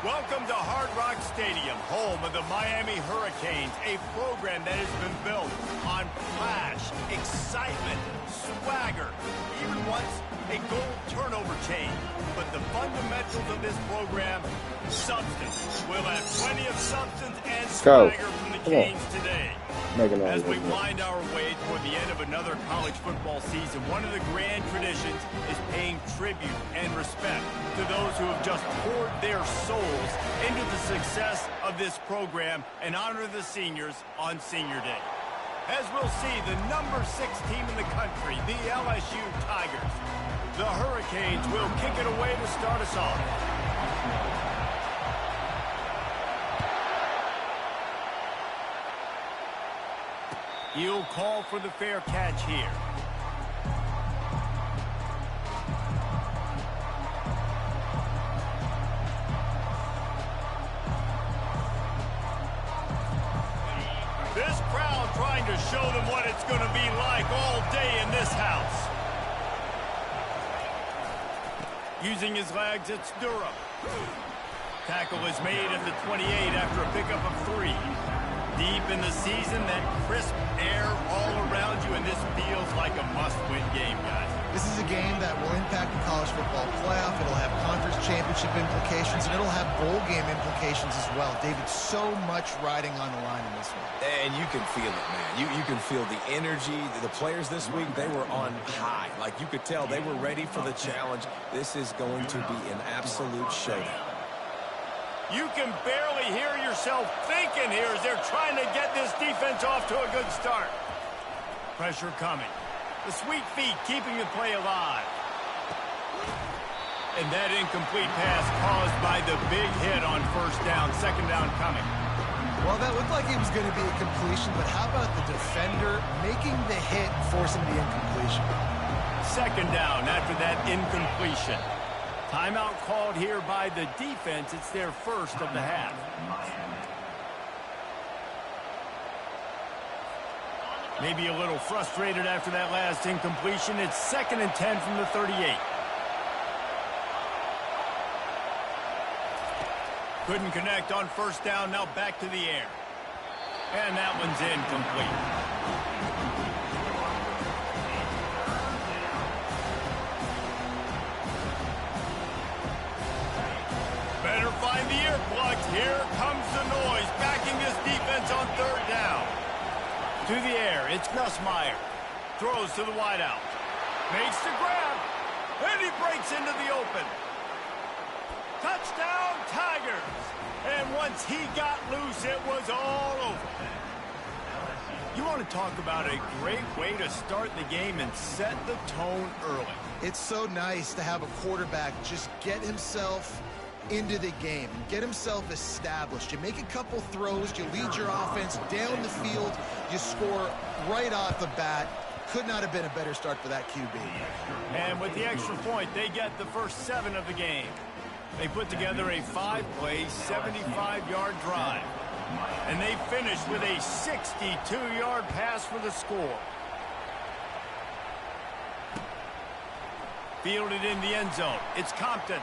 Welcome to Hard Rock Stadium, home of the Miami Hurricanes, a program that has been built on flash, excitement, swagger, even once a goal turnover chain. But the fundamentals of this program, substance. We'll have plenty of substance and swagger from the Canes today. As we wind our way toward the end of another college football season, one of the grand traditions is paying tribute and respect to those who have just poured their souls into the success of this program and honor the seniors on Senior Day. As we'll see, the number 6 team in the country, the LSU Tigers. The Hurricanes will kick it away to start us off. He'll call for the fair catch here. This crowd trying to show them what it's going to be like all day in this house. Using his legs, it's Durham. Tackle is made at the 28 after a pickup of 3. Deep in the season, that crisp air all around you, and this feels like a must-win game, guys. This is a game that will impact the college football playoff. It'll have conference championship implications, and it'll have bowl game implications as well. David, so much riding on the line in this one. And you can feel it, man. You can feel the energy. The players this week, they were on high. Like, you could tell they were ready for the challenge. This is going to be an absolute showdown. You can barely hear yourself thinking here as they're trying to get this defense off to a good start. Pressure coming. The sweet feet keeping the play alive. And that incomplete pass caused by the big hit on first down. Second down coming. Well, that looked like it was going to be a completion, but how about the defender making the hit, forcing the incompletion? Second down after that incompletion. Timeout called here by the defense. It's their first of the half. Maybe a little frustrated after that last incompletion. It's 2nd and 10 from the 38. Couldn't connect on first down. Now back to the air. And that one's incomplete. Find the earplugs. Here comes the noise, backing this defense on third down. To the air, it's Nussmeier. Throws to the wideout. Makes the grab. And he breaks into the open. Touchdown, Tigers. And once he got loose, it was all over. You want to talk about a great way to start the game and set the tone early. It's so nice to have a quarterback just get himself into the game and get himself established. You make a couple throws, you lead your offense down the field, you score right off the bat. Could not have been a better start for that QB. And with the extra point, they get the first 7 of the game. They put together a 5-play, 75-yard drive. And they finished with a 62-yard pass for the score. Fielded in the end zone. It's Compton.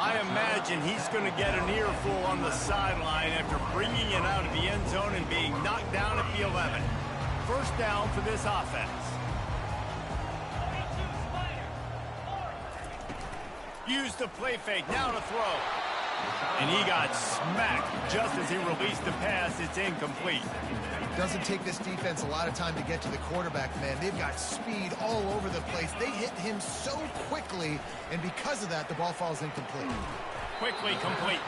I imagine he's going to get an earful on the sideline after bringing it out of the end zone and being knocked down at the 11. First down for this offense. Used the play fake, now to throw. And he got smacked just as he released the pass. It's incomplete. Doesn't take this defense a lot of time to get to the quarterback, man. They've got speed all over the place. They hit him so quickly, and because of that, the ball falls incomplete. Quickly complete.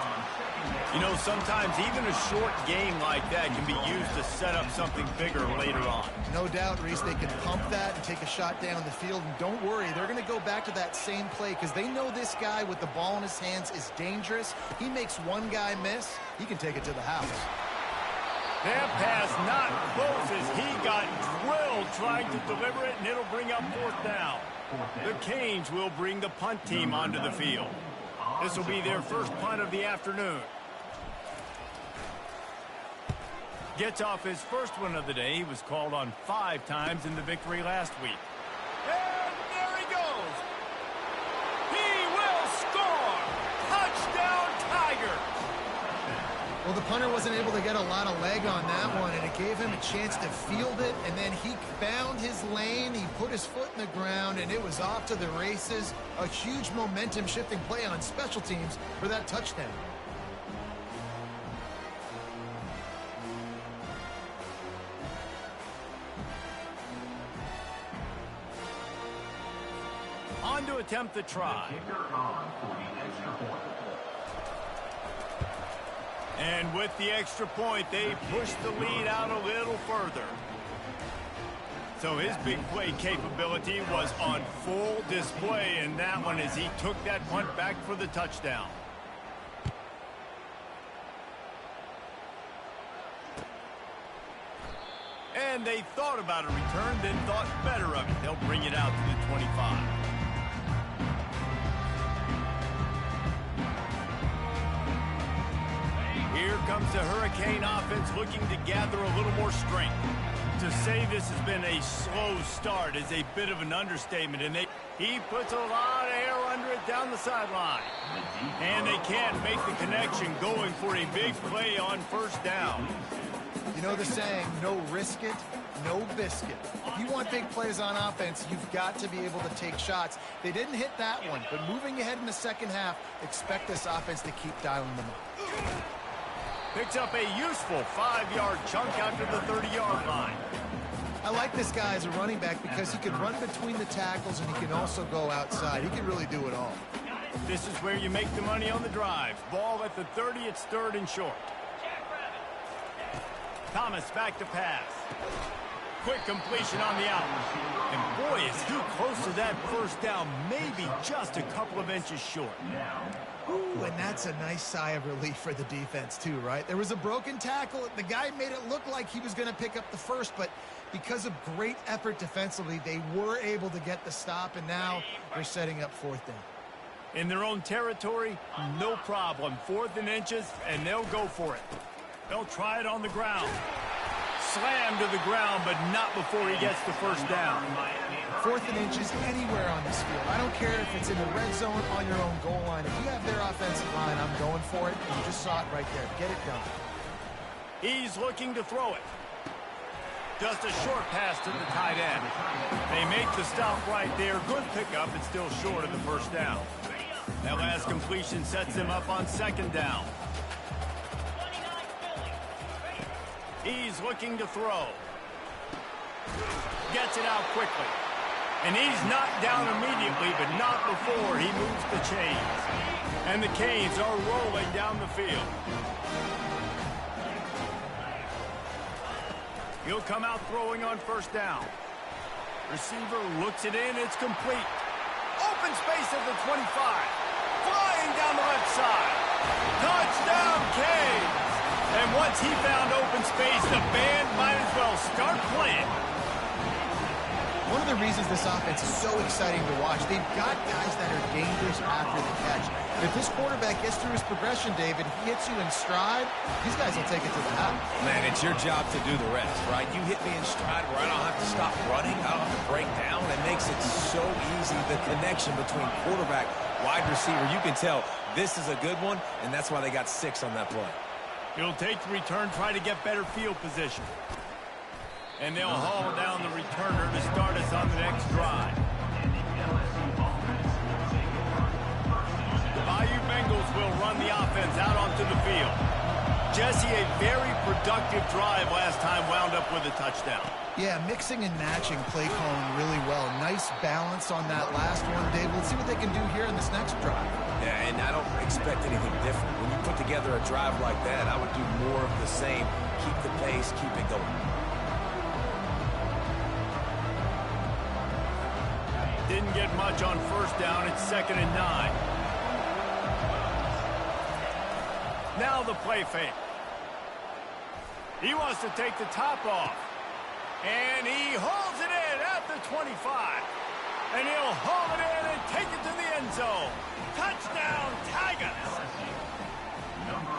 You know, sometimes even a short game like that can be used to set up something bigger later on. No doubt, Reese, they can pump that and take a shot down the field. And don't worry, they're going to go back to that same play because they know this guy with the ball in his hands is dangerous. He makes one guy miss, he can take it to the house. That pass not close as he got drilled trying to deliver it, and it'll bring up fourth down. The Canes will bring the punt team onto the field. This will be their first punt of the afternoon. Gets off his first one of the day. He was called on 5 times in the victory last week. And there he goes. He will score. Well, the punter wasn't able to get a lot of leg on that one, and it gave him a chance to field it, and then he found his lane, he put his foot in the ground, and it was off to the races. A huge momentum-shifting play on special teams for that touchdown. On to attempt the try. And with the extra point, they push the lead out a little further. So his big play capability was on full display in that one as he took that punt back for the touchdown. And they thought about a return, then thought better of it. They'll bring it out to the 25. Here comes the Hurricane offense looking to gather a little more strength. To say this has been a slow start is a bit of an understatement, and he puts a lot of air under it down the sideline. And they can't make the connection going for a big play on first down. You know the saying, no risk it, no biscuit. If you want big plays on offense, you've got to be able to take shots. They didn't hit that one, but moving ahead in the second half, expect this offense to keep dialing them up. Picks up a useful 5-yard chunk after the 30-yard line. I like this guy as a running back because he can run between the tackles and he can also go outside. He can really do it all. This is where you make the money on the drive. Ball at the 30, it's 3rd and short. Thomas back to pass. Quick completion on the out. And boy, is he close to that first down, maybe just a couple of inches short. Ooh, and that's a nice sigh of relief for the defense too, right? There was a broken tackle. The guy made it look like he was going to pick up the first, but because of great effort defensively, they were able to get the stop, and now they're setting up 4th down. In their own territory, no problem. 4th and inches, and they'll go for it. They'll try it on the ground. Slam to the ground, but not before he gets the first down. 4th and inches anywhere on this field. I don't care if it's in the red zone, on your own goal line. If you have their offensive line, I'm going for it. You just saw it right there. Get it done. He's looking to throw it. Just a short pass to the tight end. They make the stop right there. Good pickup. It's still short of the first down. That last completion sets him up on 2nd down. He's looking to throw. Gets it out quickly. And he's knocked down immediately, but not before he moves the chains. And the Canes are rolling down the field. He'll come out throwing on first down. Receiver looks it in. It's complete. Open space at the 25. Flying down the left side. Touchdown, Canes. And once he found open space, the band might as well start playing. One of the reasons this offense is so exciting to watch, they've got guys that are dangerous after the catch. And if this quarterback gets through his progression, David, he hits you in stride, these guys will take it to the house. Man, it's your job to do the rest, right? You hit me in stride where I don't have to stop running, I don't have to break down. It makes it so easy, the connection between quarterback, wide receiver. You can tell this is a good one, and that's why they got 6 on that play. He'll take the return, try to get better field position. And they'll haul down the returner to start us on the next drive. The Bayou Bengals will run the offense out onto the field. Jesse, a very productive drive last time, wound up with a touchdown. Yeah, mixing and matching play calling really well. Nice balance on that last one, Dave. Let's see what they can do here in this next drive. Yeah, and I don't expect anything different. When you put together a drive like that, I would do more of the same. Keep the pace, keep it going. Didn't get much on first down. It's 2nd and 9. Now the play fake. He wants to take the top off. And he hauls it in at the 25. And he'll haul it in and take it to the end zone. Touchdown, Tigers!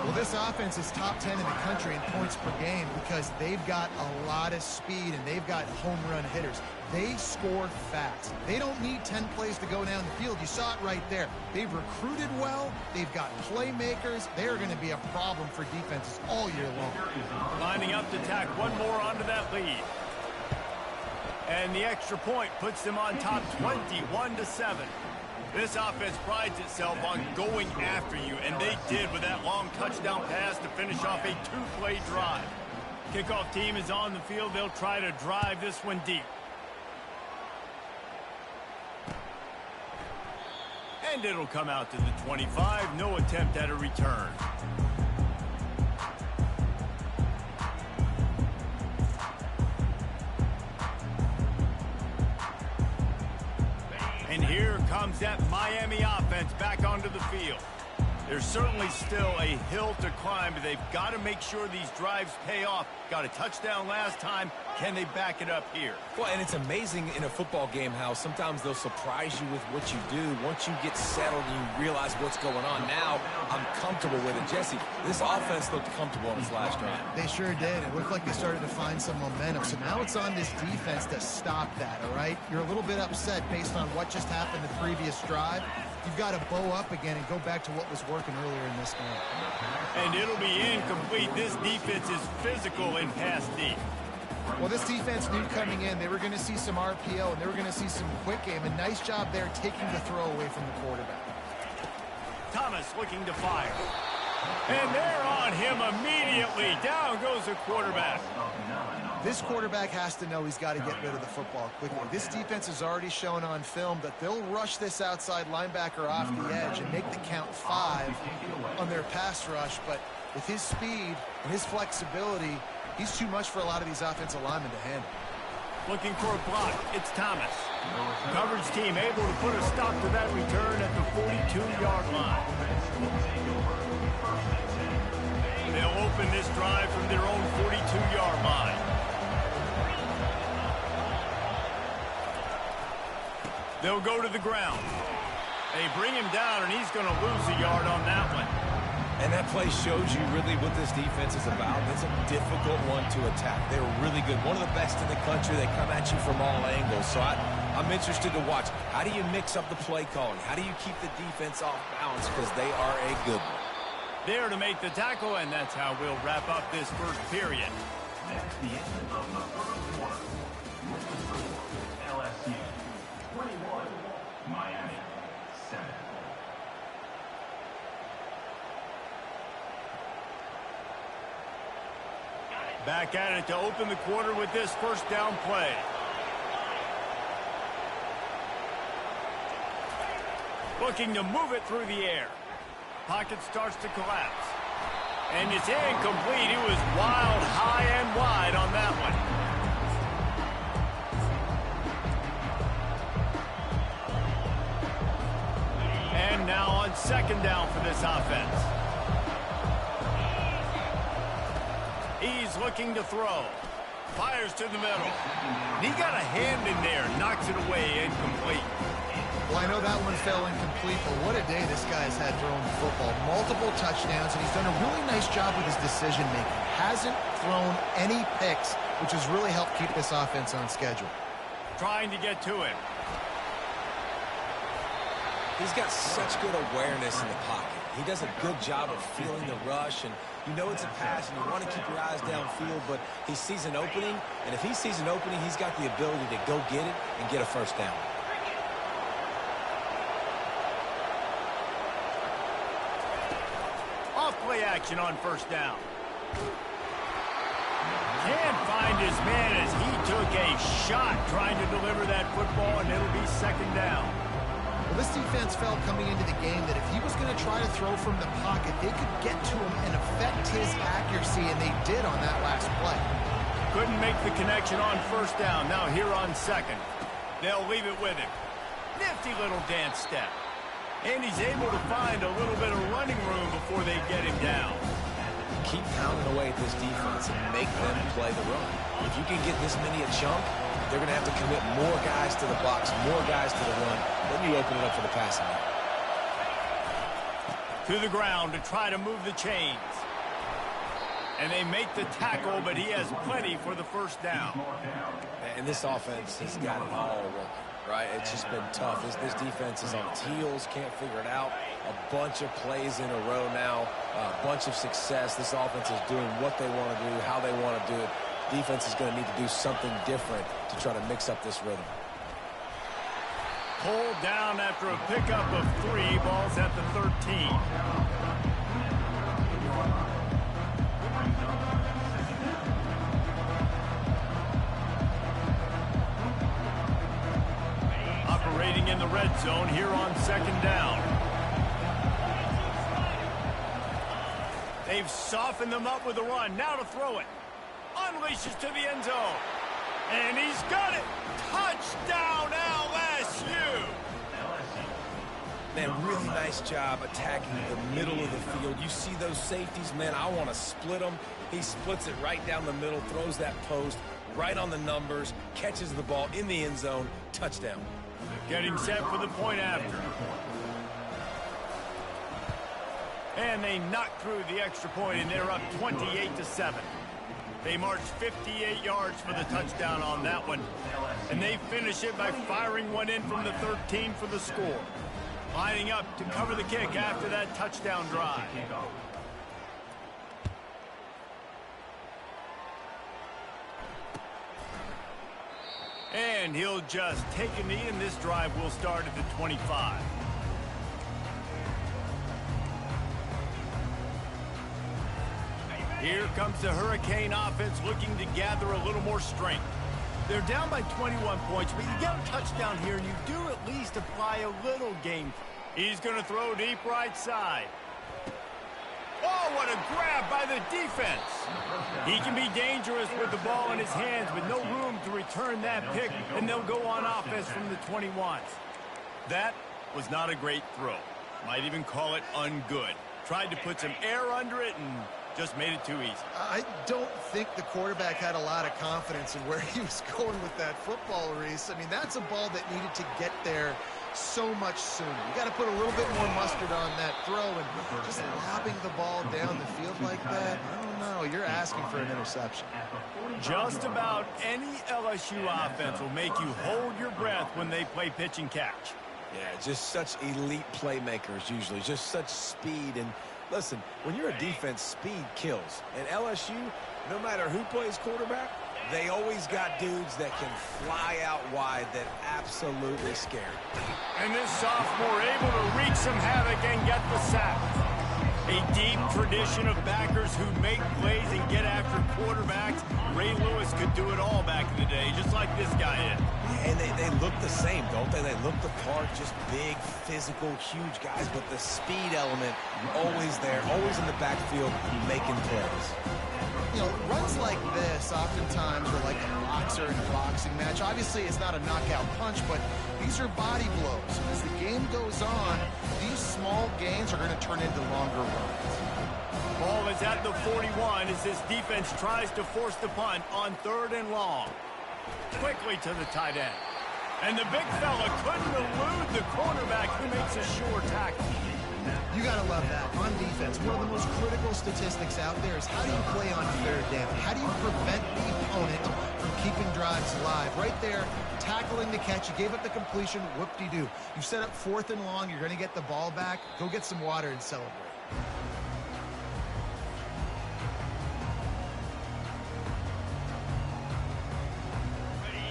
Well, this offense is top 10 in the country in points per game because they've got a lot of speed and they've got home run hitters. They score fast. They don't need 10 plays to go down the field. You saw it right there. They've recruited well. They've got playmakers. They're going to be a problem for defenses all year long. Lining up to tack one more onto that lead. And the extra point puts them on top 21-7. This offense prides itself on going after you, and they did with that long touchdown pass to finish off a two-play drive. Kickoff team is on the field. They'll try to drive this one deep. And it'll come out to the 25. No attempt at a return. And here comes that Miami offense back onto the field. There's certainly still a hill to climb, but they've got to make sure these drives pay off. Got a touchdown last time. Can they back it up here? Well, and it's amazing in a football game how sometimes they'll surprise you with what you do. Once you get settled and you realize what's going on, now I'm comfortable with it. Jesse, this offense looked comfortable on its last drive. They sure did. It looked like they started to find some momentum. So now it's on this defense to stop that, all right? You're a little bit upset based on what just happened the previous drive. You've got to bow up again and go back to what was working earlier in this game. And it'll be incomplete. This defense is physical in pass deep. Well, this defense knew coming in they were going to see some RPO and they were going to see some quick game. A nice job there taking the throw away from the quarterback. Thomas looking to fire. And they're on him immediately. Down goes the quarterback. This quarterback has to know he's got to get rid of the football quickly. This defense has already shown on film that they'll rush this outside linebacker off the edge and make the count 5 on their pass rush. But with his speed and his flexibility, he's too much for a lot of these offensive linemen to handle. Looking for a block. It's Thomas. Coverage team able to put a stop to that return at the 42-yard line. They'll open this drive from their own 42-yard line. They'll go to the ground. They bring him down, and he's going to lose a yard on that one. And that play shows you really what this defense is about. It's a difficult one to attack. They're really good. One of the best in the country. They come at you from all angles. So I'm interested to watch. How do you mix up the play calling? How do you keep the defense off balance? Because they are a good one. There to make the tackle, and that's how we'll wrap up this first period. That's the end of the first quarter. LSU 21, Miami 7. Back at it to open the quarter with this first down play. Looking to move it through the air. Pocket starts to collapse. And it's incomplete. He was wild, high, and wide on that one. And now on second down for this offense. He's looking to throw. Fires to the middle. He got a hand in there. Knocks it away. Incomplete. Well, I know that one fell incomplete, but what a day this guy's had throwing the football. Multiple touchdowns, and he's done a really nice job with his decision-making. Hasn't thrown any picks, which has really helped keep this offense on schedule. Trying to get to him. He's got such good awareness in the pocket. He does a good job of feeling the rush, and you know it's a pass, and you want to keep your eyes downfield, but he sees an opening, and if he sees an opening, he's got the ability to go get it and get a first down. Off-play action on first down. Can't find his man as he took a shot trying to deliver that football, and it'll be second down. Well, this defense felt coming into the game that if he was going to try to throw from the pocket, they could get to him and affect his accuracy, and they did on that last play. Couldn't make the connection on first down. Now here on second. They'll leave it with him. Nifty little dance step. And he's able to find a little bit of running room before they get him down. Keep pounding away at this defense and make them play the run. If you can get this many a chunk, they're going to have to commit more guys to the box, more guys to the run. Then you open it up for the passing game. To the ground to try to move the chains. And they make the tackle, but he has plenty for the first down. And this offense has got it all working, right? It's just been tough. This defense is on its heels, can't figure it out. A bunch of plays in a row now, a bunch of success. This offense is doing what they want to do, how they want to do it. Defense is going to need to do something different to try to mix up this rhythm. Pulled down after a pickup of 3, balls at the 13. Operating in the red zone here on second down. They've softened them up with a run. Now to throw it. Unleashes to the end zone. And he's got it. Touchdown, LSU. Man, really nice job attacking the middle of the field. You see those safeties, man, I want to split them. He splits it right down the middle, throws that post right on the numbers, catches the ball in the end zone, touchdown. Getting set for the point after. And they knock through the extra point, and they're up 28-7. They march 58 yards for the touchdown on that one. And they finish it by firing one in from the 13 for the score. Lining up to cover the kick after that touchdown drive. And he'll just take a knee, and this drive will start at the 25. Here comes the Hurricane offense looking to gather a little more strength. They're down by 21 points, but you get a touchdown here, and you do at least apply a little game. He's going to throw deep right side. Oh, what a grab by the defense. He can be dangerous with the ball in his hands, with no room to return that pick, and they'll go on offense from the 21s. That was not a great throw. Might even call it ungood. Tried to put some air under it and just made it too easy. I don't think the quarterback had a lot of confidence in where he was going with that football, Reese. I mean, that's a ball that needed to get there so much sooner. You got to put a little bit more mustard on that throw, and just lobbing the ball down the field like that, I don't know. You're asking for an interception. Just about any LSU offense will make you hold your breath when they play pitch and catch. Yeah, just such elite playmakers usually, just such speed. And listen, when you're a defense, speed kills. And LSU, no matter who plays quarterback, they always got dudes that can fly out wide that absolutely scare. And this sophomore able to wreak some havoc and get the sack. A deep tradition of backers who make plays and get after quarterbacks. Ray Lewis could do it all back in the day, just like this guy is. And they look the same, don't they? They look the part, just big, physical, huge guys, but the speed element always there, always in the backfield, making plays. You know, runs like this oftentimes are like a boxer in a boxing match. Obviously, it's not a knockout punch, but these are body blows. As the game goes on, these small gains are going to turn into longer runs. Ball is at the 41 as this defense tries to force the punt on 3rd and long. Quickly to the tight end. And the big fella couldn't elude the cornerback who makes a sure tackle. You got to love that. On defense, one of the most critical statistics out there is how do you play on 3rd down? How do you prevent the opponent from keeping drives alive? Right there, tackling the catch. You gave up the completion. Whoop-de-doo. You set up 4th and long. You're going to get the ball back. Go get some water and celebrate.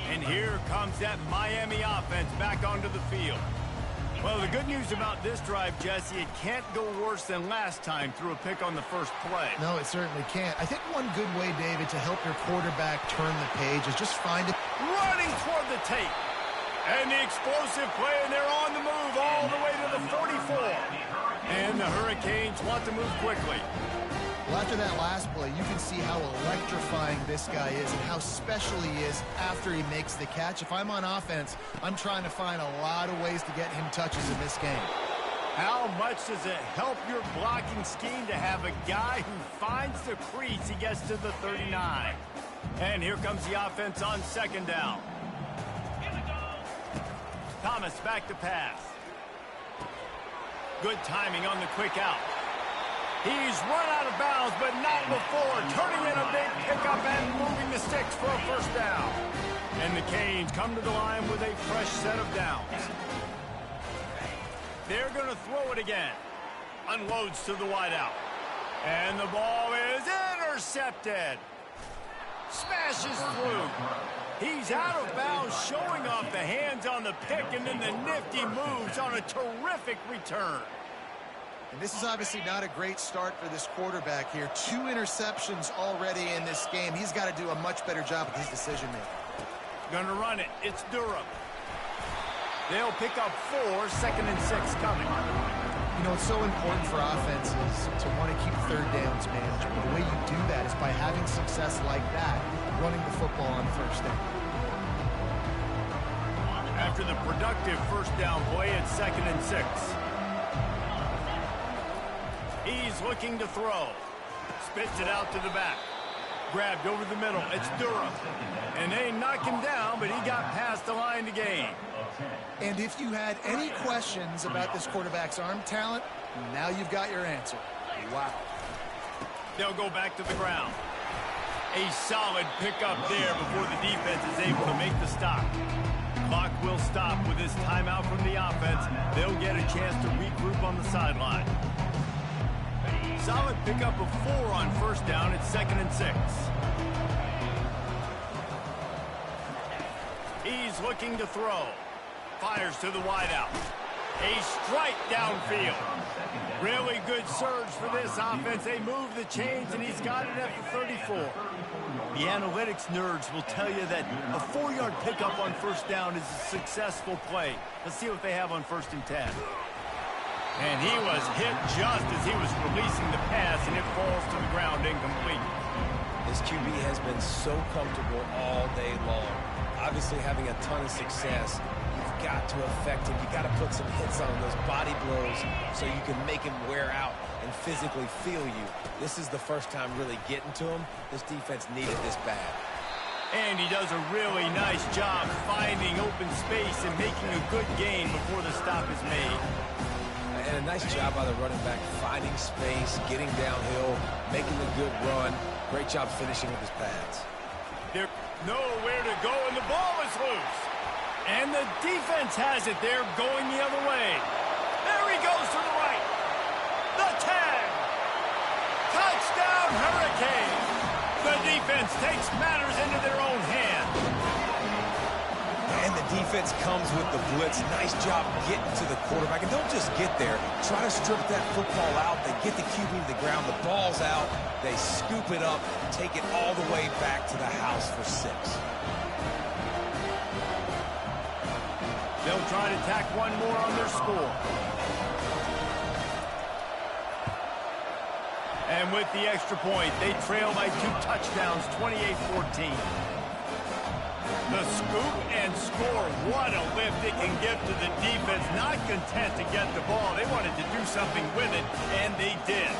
And here comes that Miami offense back onto the field. Well, the good news about this drive, Jesse, it can't go worse than last time through a pick on the first play. No, it certainly can't. I think one good way, David, to help your quarterback turn the page is just find it. Running toward the tape. And the explosive play, and they're on the move all the way to the 44. And the Hurricanes want to move quickly. Well, after that last play, you can see how electrifying this guy is and how special he is after he makes the catch. If I'm on offense, I'm trying to find a lot of ways to get him touches in this game. How much does it help your blocking scheme to have a guy who finds the crease? He gets to the 39. And here comes the offense on 2nd down. Thomas back to pass. Good timing on the quick out. He's run out of bounds, but not before turning in a big pickup and moving the sticks for a first down. And the Canes come to the line with a fresh set of downs. They're going to throw it again. Unloads to the wideout. And the ball is intercepted. Smashes through. He's out of bounds, showing off the hands on the pick, and then the nifty moves on a terrific return. And this is obviously not a great start for this quarterback here. 2 interceptions already in this game. He's got to do a much better job with his decision-making. Gonna run it. It's Durham. They'll pick up 4, 2nd and 6 coming. You know, it's so important for offenses to want to keep third downs manageable. The way you do that is by having success like that, running the football on first down. After the productive first down play, it's 2nd and 6. He's looking to throw. Spits it out to the back. Grabbed over the middle. It's Durham. And they knock him down, but he got past the line to gain. And if you had any questions about this quarterback's arm talent, now you've got your answer. Wow. They'll go back to the ground. A solid pickup there before the defense is able to make the stop. Clock will stop with this timeout from the offense. They'll get a chance to regroup on the sideline. Solid pickup of 4 on first down. It's 2nd and 6. He's looking to throw. Fires to the wideout. A strike downfield. Really good surge for this offense. They move the chains, and he's got it at the 34. The analytics nerds will tell you that a 4-yard pickup on first down is a successful play. Let's see what they have on 1st and 10. And he was hit just as he was releasing the pass, and it falls to the ground incomplete. This QB has been so comfortable all day long. Obviously having a ton of success. You've got to affect him. You've got to put some hits on him, those body blows, so you can make him wear out and physically feel you. This is the first time really getting to him. This defense needed this bad. And he does a really nice job finding open space and making a good gain before the stop is made. And a nice job by the running back, finding space, getting downhill, making a good run. Great job finishing with his pads. There's nowhere to go, and the ball is loose. And the defense has it there, going the other way. There he goes to the right. The tag. Touchdown, Hurricanes. The defense takes matters into their own hands. And the defense comes with the blitz. Nice job getting to the quarterback. And don't just get there. Try to strip that football out. They get the QB to the ground. The ball's out. They scoop it up, take it all the way back to the house for 6. They'll try to tack one more on their score. And with the extra point, they trail by 2 touchdowns, 28-14. The scoop and score. What a lift it can give to the defense. Not content to get the ball. They wanted to do something with it, and they did.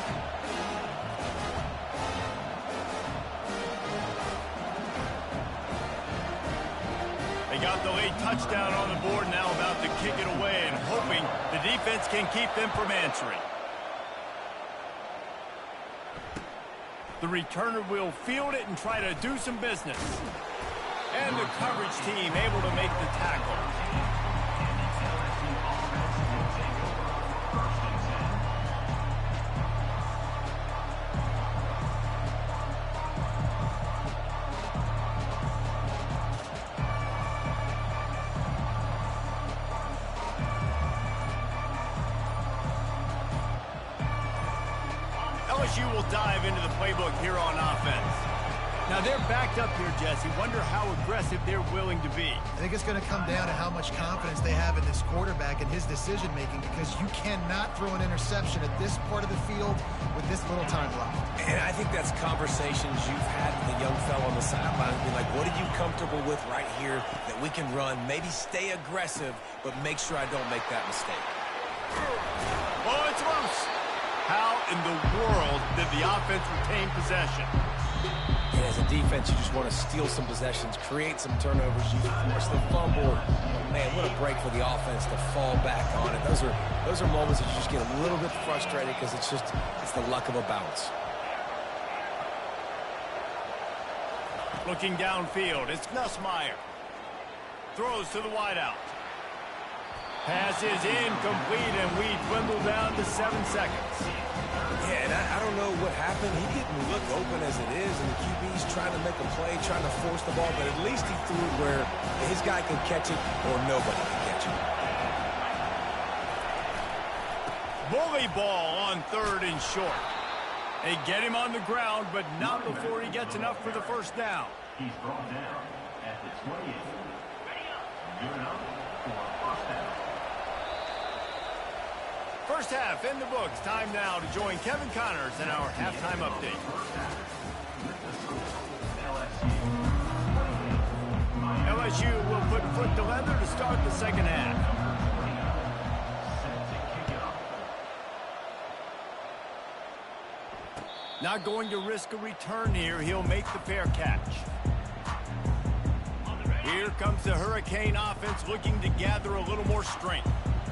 They got the late touchdown on the board, now about to kick it away and hoping the defense can keep them from answering. The returner will field it and try to do some business. And the coverage team able to make the tackle. LSU will dive into the playbook here on offense. Now they're backed up here, Jesse. Wonder how aggressive they're willing to be. I think it's going to come down to how much confidence they have in this quarterback and his decision-making, because you cannot throw an interception at this part of the field with this little time left. And I think that's conversations you've had with the young fellow on the sideline. Be like, what are you comfortable with right here that we can run? Maybe stay aggressive, but make sure I don't make that mistake. Oh, it's loose. How in the world did the offense retain possession? And as a defense, you just want to steal some possessions, create some turnovers, you force the fumble. Man, what a break for the offense to fall back on it. Those are moments that you just get a little bit frustrated because it's the luck of a bounce. Looking downfield, it's Nussmeier. Throws to the wideout. Pass is incomplete, and we dwindle down to 7 seconds. Yeah, and I don't know what happened. He didn't look open as it is, and the QB's trying to make a play, trying to force the ball, but at least he threw it where his guy could catch it or nobody could catch it. Bully ball on 3rd and short. They get him on the ground, but not before he gets enough for the first down. He's brought down at the 28. Good enough for a first down. First half in the books. Time now to join Kevin Connors in our halftime update. LSU will put foot to leather to start the second half. Not going to risk a return here. He'll make the fair catch. Here comes the Hurricane offense looking to gather a little more strength.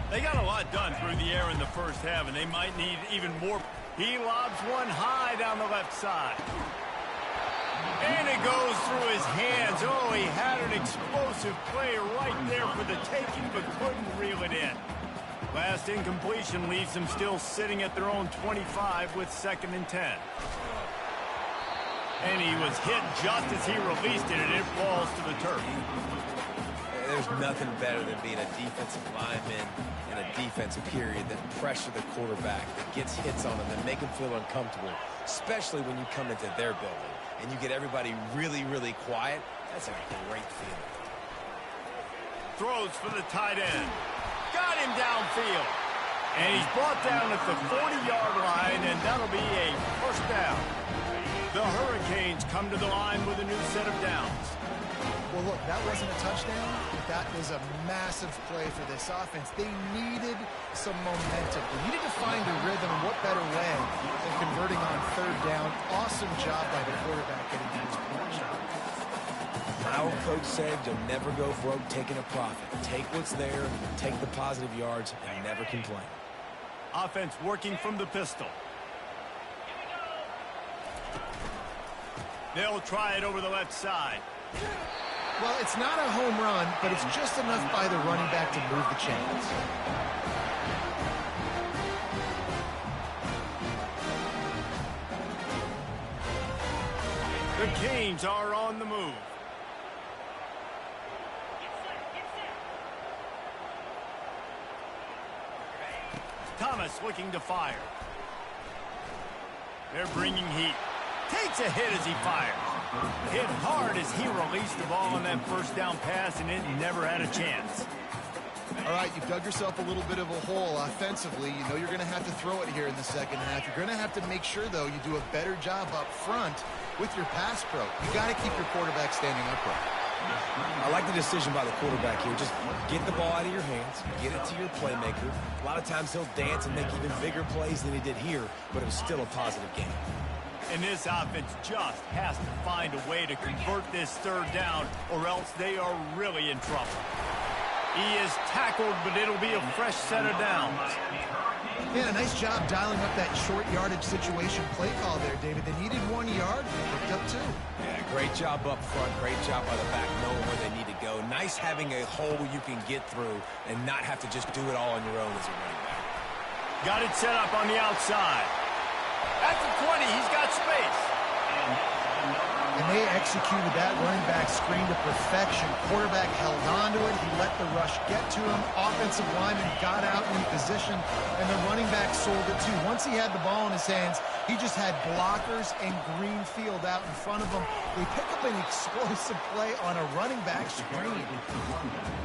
They got a lot done through the air in the first half, and they might need even more. He lobs one high down the left side. And it goes through his hands. Oh, he had an explosive play right there for the taking, but couldn't reel it in. Last incompletion leaves them still sitting at their own 25 with 2nd and 10. And he was hit just as he released it, and it falls to the turf. There's nothing better than being a defensive lineman in a defensive period that pressure the quarterback, that gets hits on him, that make him feel uncomfortable, especially when you come into their building and you get everybody really, really quiet. That's a great feeling. Throws for the tight end. Got him downfield. And he's brought down at the 40-yard line, and that'll be a first down. The Hurricanes come to the line with a new set of downs. Well, look, that wasn't a touchdown, but that was a massive play for this offense. They needed some momentum. They needed to find a rhythm. What better way than converting on 3rd down? Awesome job by the quarterback getting to his point shot. My old coach said you'll never go broke taking a profit. Take what's there, take the positive yards, and never complain. Offense working from the pistol. They'll try it over the left side. Well, it's not a home run, but it's just enough by the running back to move the chains. The Canes are on the move. Thomas looking to fire. They're bringing heat. Takes a hit as he fires. Hit hard as he released the ball on that first down pass, and it never had a chance. All right, you've dug yourself a little bit of a hole offensively. You know you're going to have to throw it here in the second half. You're going to have to make sure, though, you do a better job up front with your pass pro. You got to keep your quarterback standing upright. I like the decision by the quarterback here. Just get the ball out of your hands, get it to your playmaker. A lot of times he'll dance and make even bigger plays than he did here, but it was still a positive game. And this offense just has to find a way to convert this 3rd down, or else they are really in trouble. He is tackled, but it'll be a fresh set of downs. Yeah, nice job dialing up that short yardage situation play call there, David. They needed 1 yard, they picked up 2. Yeah, great job up front, great job by the back, knowing where they need to go. Nice having a hole you can get through and not have to just do it all on your own as a running back. Got it set up on the outside. At the 20, he's got space. And they executed that running back screen to perfection. Quarterback held on to it. He let the rush get to him. Offensive lineman got out in position, and the running back sold it too. Once he had the ball in his hands, he just had blockers and green field out in front of him. They pick up an explosive play on a running back screen.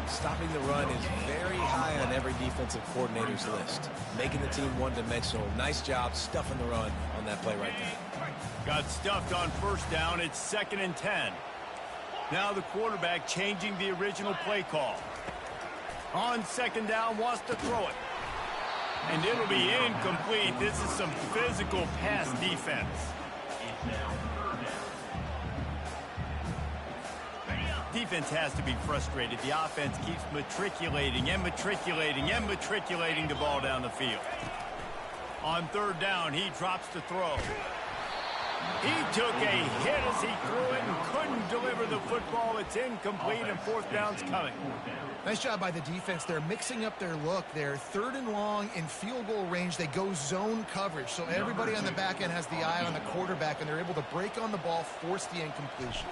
Stopping the run is very high on every defensive coordinator's list. Making the team one-dimensional. Nice job stuffing the run on that play right there. Got stuffed on first down. It's 2nd and 10. Now the quarterback changing the original play call. On 2nd down, wants to throw it. And it'll be incomplete. This is some physical pass defense. defense has to be frustrated. The offense keeps matriculating and matriculating and matriculating the ball down the field. On third down, he drops to throw. He took a hit as he threw it and couldn't deliver the football. It's incomplete, and fourth down's coming. Nice job by the defense. They're mixing up their look. They're third and long in field goal range. They go zone coverage. So everybody on the back end has the eye on the quarterback, and they're able to break on the ball, force the incompletion.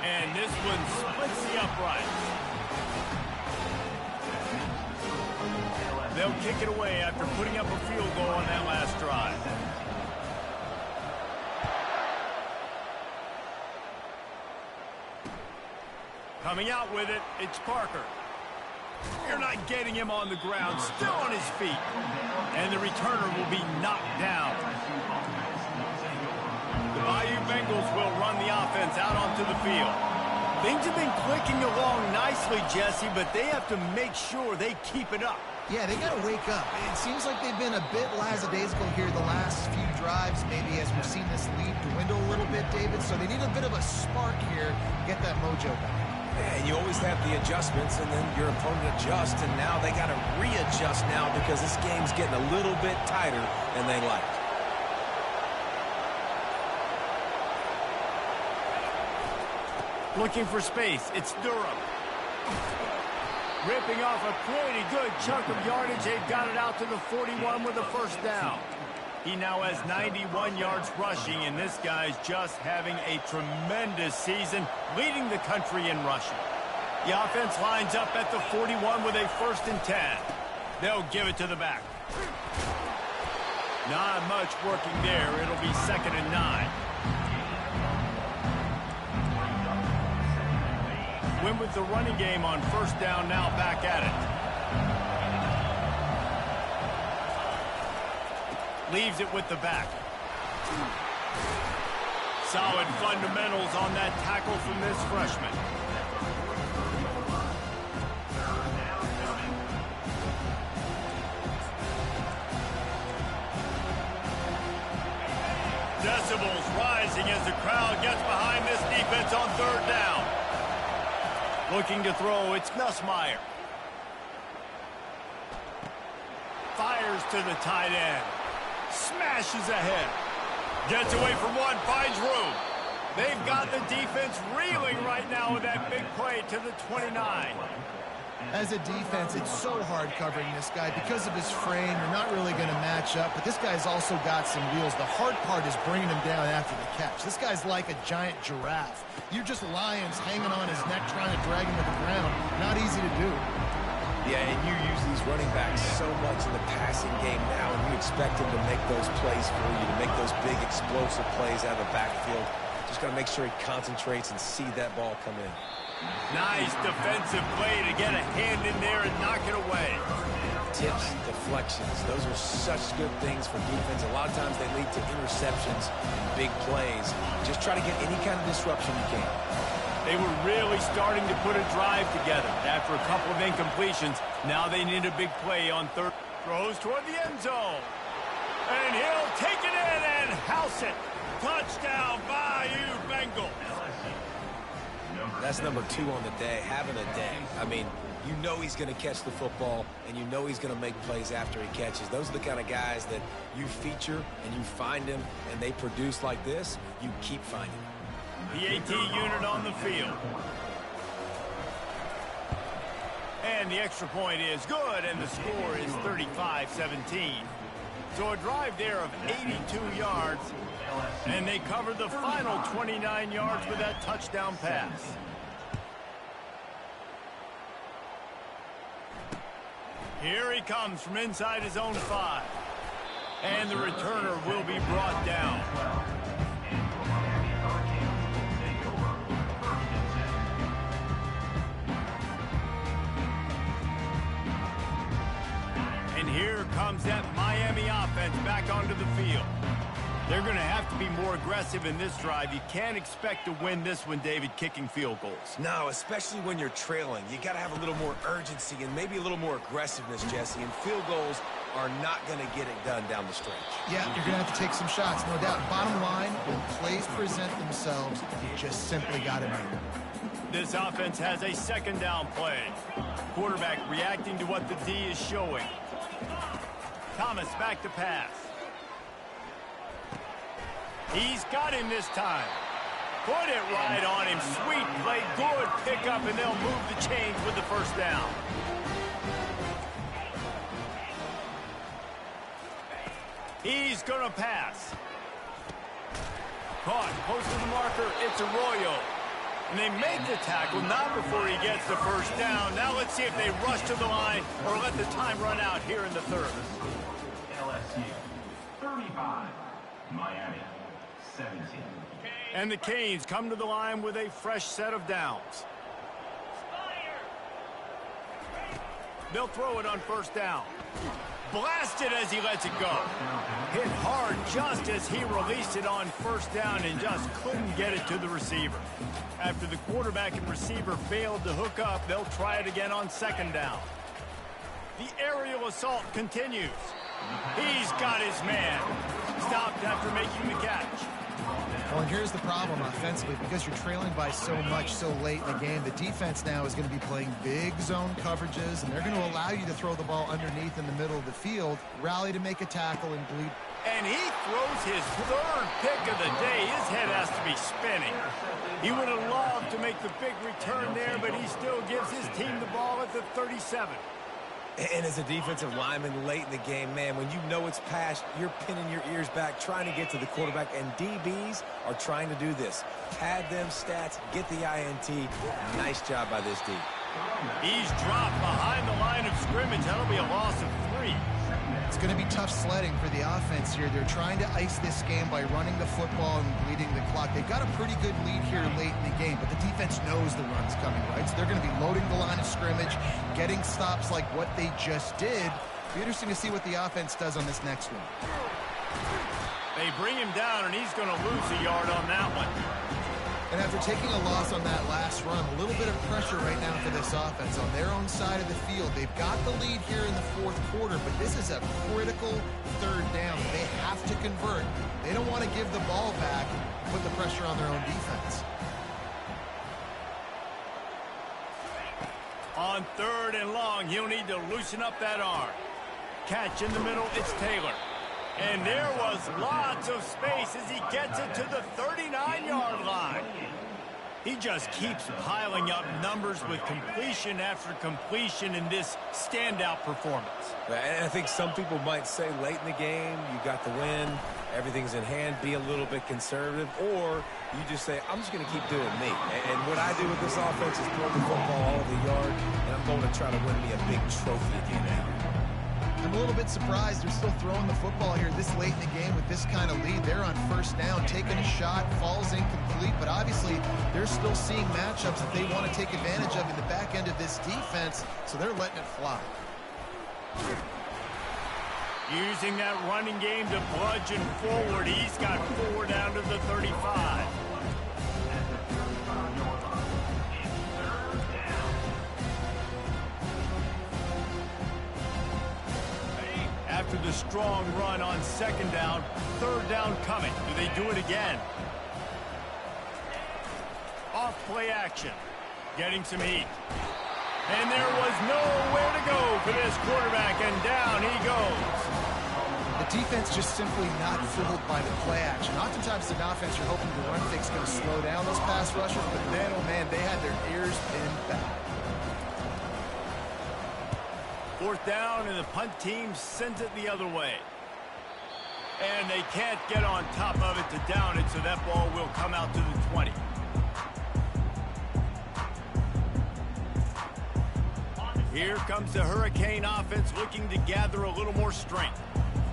And this one splits the uprights. They'll kick it away after putting up a field goal on that last drive. Coming out with it, it's Parker. You're not getting him on the ground, still on his feet. And the returner will be knocked down. The Bayou Bengals will run the offense out onto the field. Things have been clicking along nicely, Jesse, but they have to make sure they keep it up. Yeah, they got to wake up. It seems like they've been a bit lackadaisical here the last few drives, maybe as we've seen this lead dwindle a little bit, David. So they need a bit of a spark here to get that mojo back. Yeah, and you always have the adjustments, and then your opponent adjusts, and now they got to readjust now because this game's getting a little bit tighter than they like. Looking for space, it's Durham. Ripping off a pretty good chunk of yardage. They've got it out to the 41 with a first down. He now has 91 yards rushing, and this guy's just having a tremendous season, leading the country in rushing. The offense lines up at the 41 with a 1st and 10. They'll give it to the back. Not much working there. It'll be 2nd and 9. Win with the running game on 1st down, now back at it. Leaves it with the back. Solid fundamentals on that tackle from this freshman. Decibels rising as the crowd gets behind this defense on 3rd down. Looking to throw, it's Nussmeier. Fires to the tight end. Smashes ahead. Gets away from one, finds room. They've got the defense reeling right now with that big play to the 29. As a defense, it's so hard covering this guy. Because of his frame, you're not really going to match up. But this guy's also got some wheels. The hard part is bringing him down after the catch. This guy's like a giant giraffe. You're just lions hanging on his neck trying to drag him to the ground. Not easy to do. Yeah, and you use these running backs so much in the passing game now, and you expect them to make those plays for you, to make those big explosive plays out of the backfield. Just got to make sure he concentrates and see that ball come in. Nice defensive play to get a hand in there and knock it away. Tips, deflections, those are such good things for defense. A lot of times they lead to interceptions and big plays. Just try to get any kind of disruption you can. They were really starting to put a drive together. After a couple of incompletions, now they need a big play on 3rd. Throws toward the end zone. And he'll take it in and house it. Touchdown, Bayou Bengals. That's number 2 on the day, having a day. I mean, you know he's going to catch the football, and you know he's going to make plays after he catches. Those are the kind of guys that you feature and you find them, and they produce like this, you keep finding them. PAT unit on the field. And the extra point is good, and the score is 35-17. So a drive there of 82 yards, and they covered the final 29 yards with that touchdown pass. Here he comes from inside his own 5. And the returner will be brought down. And here comes that Miami offense back onto the field. They're going to have to be more aggressive in this drive. You can't expect to win this one, David, kicking field goals. No, especially when you're trailing. You got to have a little more urgency and maybe a little more aggressiveness, Jesse. And field goals are not going to get it done down the stretch. Yeah, you're going to have to take some shots, no doubt. Bottom line, when plays present themselves, you just simply got to make them. This offense has a second down play. Quarterback reacting to what the D is showing. Thomas back to pass. He's got him this time. Put it right on him. Sweet play. Good pickup, and they'll move the chains with the first down. He's going to pass. Caught close to the marker. It's Arroyo. And they make the tackle, not before he gets the first down. Now let's see if they rush to the line or let the time run out here in the third. LSU 35, Miami 17. And the Canes come to the line with a fresh set of downs. They'll throw it on first down. Blasted as he lets it go. Hit hard just as he released it on first down and just couldn't get it to the receiver. After the quarterback and receiver failed to hook up, they'll try it again on second down. The aerial assault continues. He's got his man. Stopped after making the catch. Well, and here's the problem offensively. Because you're trailing by so much so late in the game, the defense now is going to be playing big zone coverages, and they're going to allow you to throw the ball underneath in the middle of the field, rally to make a tackle, and bleed. And he throws his third pick of the day. His head has to be spinning. He would have loved to make the big return there, but he still gives his team the ball at the 37. And as a defensive lineman late in the game, man, when you know it's past, you're pinning your ears back, trying to get to the quarterback, and DBs are trying to do this. Pad them stats, get the INT. Nice job by this D. He's dropped behind the line of scrimmage. That'll be a loss of 3. It's going to be tough sledding for the offense here. They're trying to ice this game by running the football and bleeding the clock. They've got a pretty good lead here late in the game, but the defense knows the run's coming, right? So they're going to be loading the line of scrimmage, getting stops like what they just did. It'll be interesting to see what the offense does on this next one. They bring him down, and he's going to lose a yard on that one. And after taking a loss on that last run, a little bit of pressure right now for this offense on their own side of the field. They've got the lead here in the fourth quarter, but this is a critical third down. They have to convert. They don't want to give the ball back and put the pressure on their own defense. On third and long, he'll need to loosen up that arm. Catch in the middle, it's Taylor. And there was lots of space as he gets it to the 39-yard line. He just keeps piling up numbers with completion after completion in this standout performance. And I think some people might say late in the game, you got the win, everything's in hand, be a little bit conservative, or you just say, I'm just going to keep doing me. And what I do with this offense is throw the football all over the yard, and I'm going to try to win me a big trophy again now. I'm a little bit surprised they're still throwing the football here this late in the game with this kind of lead. They're on first down, taking a shot, falls incomplete, but obviously they're still seeing matchups that they want to take advantage of in the back end of this defense, so they're letting it fly. Using that running game to bludgeon forward. He's got 4 down to the 35. After the strong run on second down, third down coming. Do they do it again? Off play action. Getting some heat. And there was nowhere to go for this quarterback, and down he goes. The defense just simply not fooled by the play action. Oftentimes in offense, you're hoping the run fix is going to slow down those pass rushers, but man, oh man, they had their ears pinned back. Fourth down, and the punt team sends it the other way. And they can't get on top of it to down it, so that ball will come out to the 20. Here comes the Hurricane offense looking to gather a little more strength.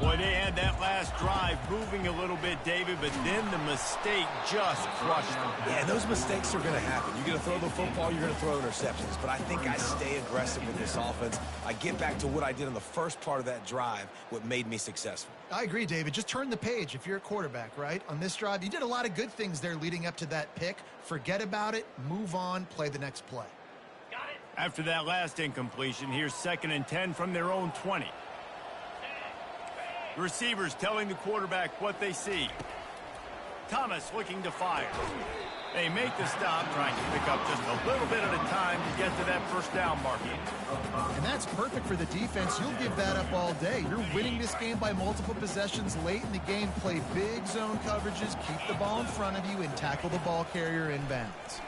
Boy, they had that last drive moving a little bit, David, but then the mistake just crushed them. Yeah, those mistakes are going to happen. You're going to throw the football, you're going to throw interceptions. But I think I stay aggressive with this offense. I get back to what I did in the first part of that drive, what made me successful. I agree, David. Just turn the page if you're a quarterback, right? On this drive, you did a lot of good things there leading up to that pick. Forget about it, move on, play the next play. After that last incompletion, here's 2nd and 10 from their own 20. The receivers telling the quarterback what they see. Thomas looking to fire. They make the stop, trying to pick up just a little bit at a time to get to that first down marking. And that's perfect for the defense. You'll give that up all day. You're winning this game by multiple possessions late in the game. Play big zone coverages, keep the ball in front of you, and tackle the ball carrier in bounds.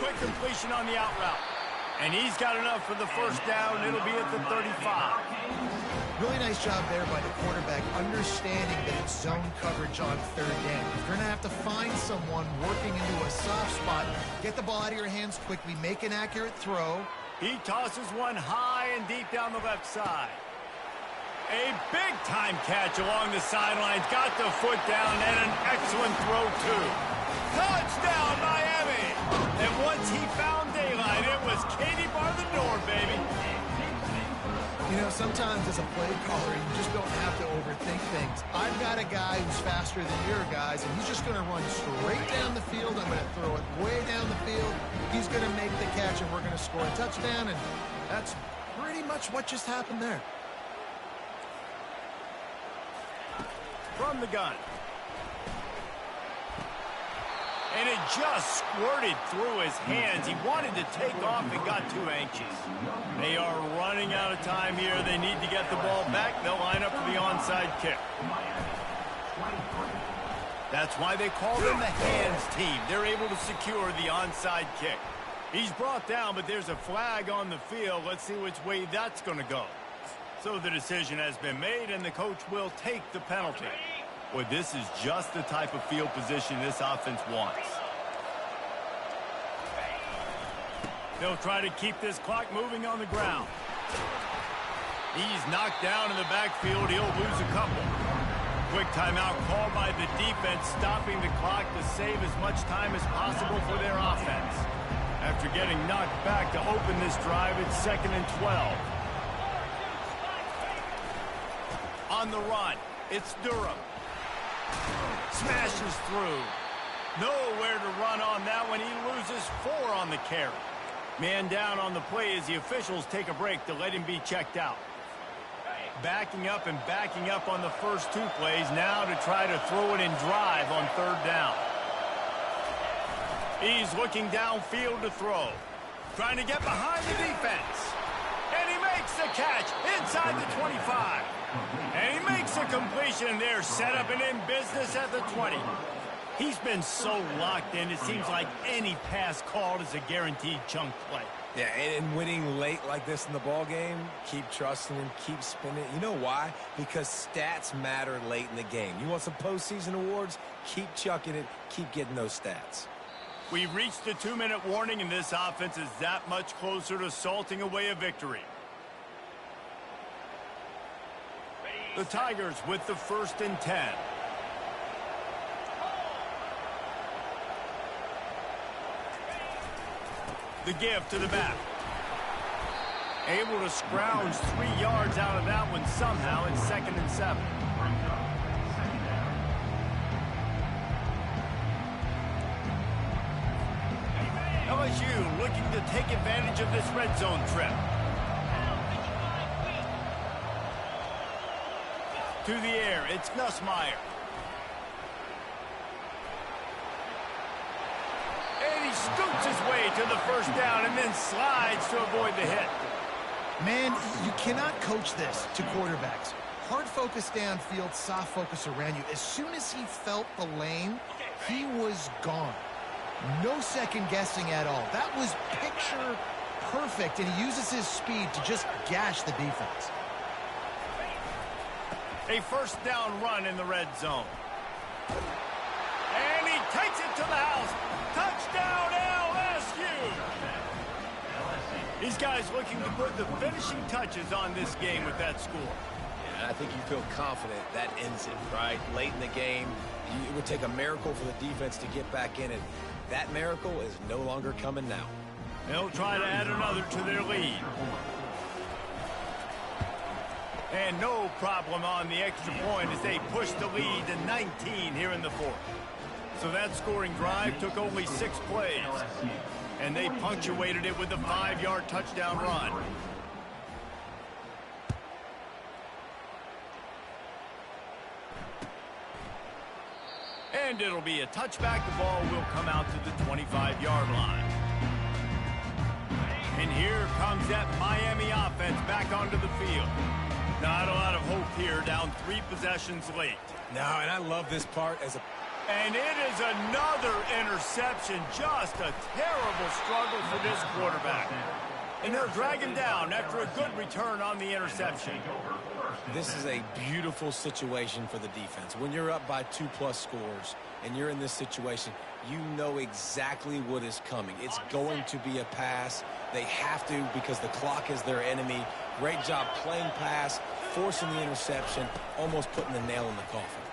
Quick completion on the out route. And he's got enough for the first down. It'll be at the 35. Really nice job there by the quarterback, understanding that it's zone coverage on third down. You're going to have to find someone working into a soft spot. Get the ball out of your hands quickly. Make an accurate throw. He tosses one high and deep down the left side. A big-time catch along the sidelines. Got the foot down and an excellent throw, too. Touchdown, Miami! And once he found daylight, it was Katie bar the door, baby. You know, sometimes as a play caller, you just don't have to overthink things. I've got a guy who's faster than your guys, and he's just going to run straight down the field. I'm going to throw it way down the field. He's going to make the catch, and we're going to score a touchdown, and that's pretty much what just happened there. From the gun. And it just squirted through his hands. He wanted to take off and got too anxious. They are running out of time here. They need to get the ball back. They'll line up for the onside kick. That's why they call them the hands team. They're able to secure the onside kick. He's brought down, but there's a flag on the field. Let's see which way that's going to go. So the decision has been made, and the coach will take the penalty. Boy, this is just the type of field position this offense wants. They'll try to keep this clock moving on the ground. He's knocked down in the backfield. He'll lose a couple. Quick timeout called by the defense, stopping the clock to save as much time as possible for their offense. After getting knocked back to open this drive, it's 2nd and 12. On the run, it's Durham. Smashes through. Nowhere to run on that one. He loses 4 on the carry. Man down on the play as the officials take a break to let him be checked out. Backing up and backing up on the first 2 plays now to try to throw it and drive on 3rd down. He's looking downfield to throw. Trying to get behind the defense. And he makes the catch inside the 25. And he makes a completion there, set up and in business at the 20. He's been so locked in, it seems like any pass called is a guaranteed chunk play. Yeah, and winning late like this in the ball game, keep trusting him, keep spinning. You know why? Because stats matter late in the game. You want some postseason awards? Keep chucking it, keep getting those stats. We've reached the 2-minute warning, and this offense is that much closer to salting away a victory. The Tigers with the 1st and 10. The give to the back. Able to scrounge 3 yards out of that one somehow. It's 2nd and 7. LSU looking to take advantage of this red zone trip. To the air, it's Nussmeier. And he scoots his way to the first down and then slides to avoid the hit. Man, you cannot coach this to quarterbacks. Hard focus downfield, soft focus around you. As soon as he felt the lane, he was gone. No second guessing at all. That was picture perfect, and he uses his speed to just gash the defense. A first down run in the red zone. And he takes it to the house. Touchdown, LSU! These guys looking to put the finishing touches on this game with that score. Yeah, I think you feel confident that ends it, right? Late in the game, it would take a miracle for the defense to get back in it. That miracle is no longer coming now. They'll try to add another to their lead. And no problem on the extra point as they push the lead to 19 here in the 4th. So that scoring drive took only 6 plays. And they punctuated it with a 5-yard touchdown run. And it'll be a touchback. The ball will come out to the 25-yard line. And here comes that Miami offense back onto the field. Not a lot of hope here, down 3 possessions late. No, and I love this part as a... And it is another interception. Just a terrible struggle for this quarterback. And they'll drag him down after a good return on the interception. This is a beautiful situation for the defense. When you're up by 2+ scores and you're in this situation, you know exactly what is coming. It's going to be a pass. They have to because the clock is their enemy. Great job playing pass, forcing the interception, almost putting the nail in the coffin.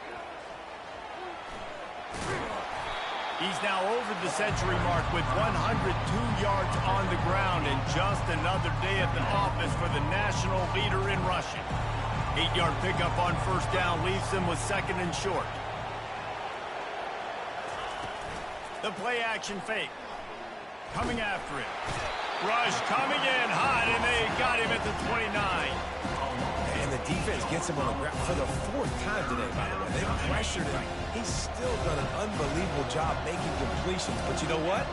He's now over the century mark with 102 yards on the ground, and just another day at the office for the national leader in rushing. 8-yard pickup on first down leaves him with 2nd and short. The play action fake. Coming after it. Rush coming in hot, and they got him at the 29. And the defense gets him on the ground for the 4th time today, by the way. They pressured him. He's still done an unbelievable job making completions. But you know what?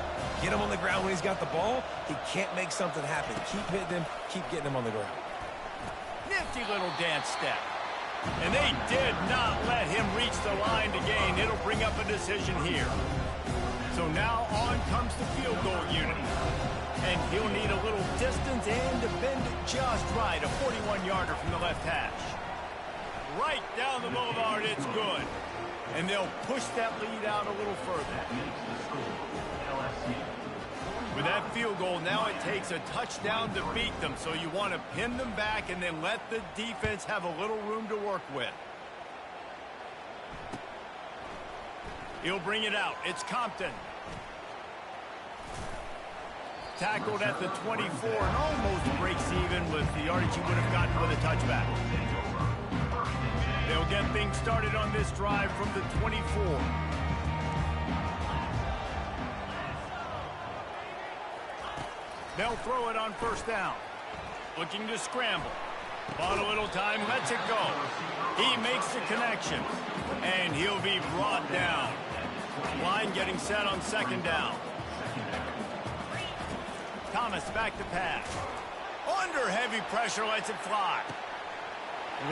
Get him on the ground when he's got the ball. He can't make something happen. Keep hitting him. Keep getting him on the ground. Nifty little dance step. And they did not let him reach the line to gain. It'll bring up a decision here. So now on comes the field goal unit. And he'll need a little distance and to bend it just right. A 41-yarder from the left hash. Right down the boulevard, it's good. And they'll push that lead out a little further. With that field goal, now it takes a touchdown to beat them. So you want to pin them back and then let the defense have a little room to work with. He'll bring it out. It's Compton. Tackled at the 24 and almost breaks even with the yardage he would have gotten with a touchback. They'll get things started on this drive from the 24. They'll throw it on first down. Looking to scramble. Bought a little time, lets it go. He makes the connection, and he'll be brought down. Line getting set on 2nd down. Thomas back to pass. Under heavy pressure, lets it fly.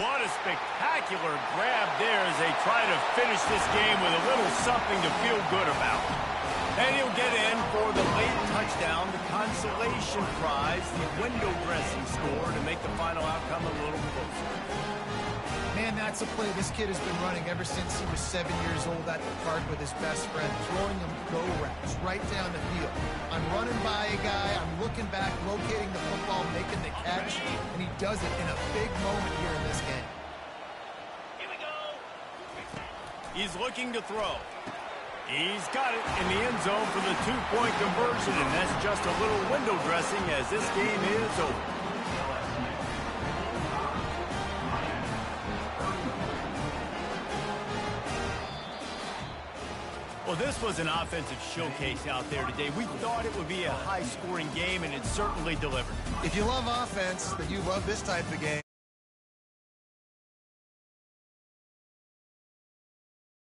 What a spectacular grab there as they try to finish this game with a little something to feel good about. And he'll get in for the late touchdown, the consolation prize, the window dressing score to make the final outcome a little closer. Man, that's a play this kid has been running ever since he was 7 years old at the park with his best friend, throwing him go routes right down the field. I'm running by a guy, I'm looking back, locating the football, making the catch, and he does it in a big moment here in this game. Here we go. He's looking to throw. He's got it in the end zone for the 2-point conversion, and that's just a little window dressing as this game is over. Well, this was an offensive showcase out there today. We thought it would be a high-scoring game, and it certainly delivered. If you love offense, then you love this type of game.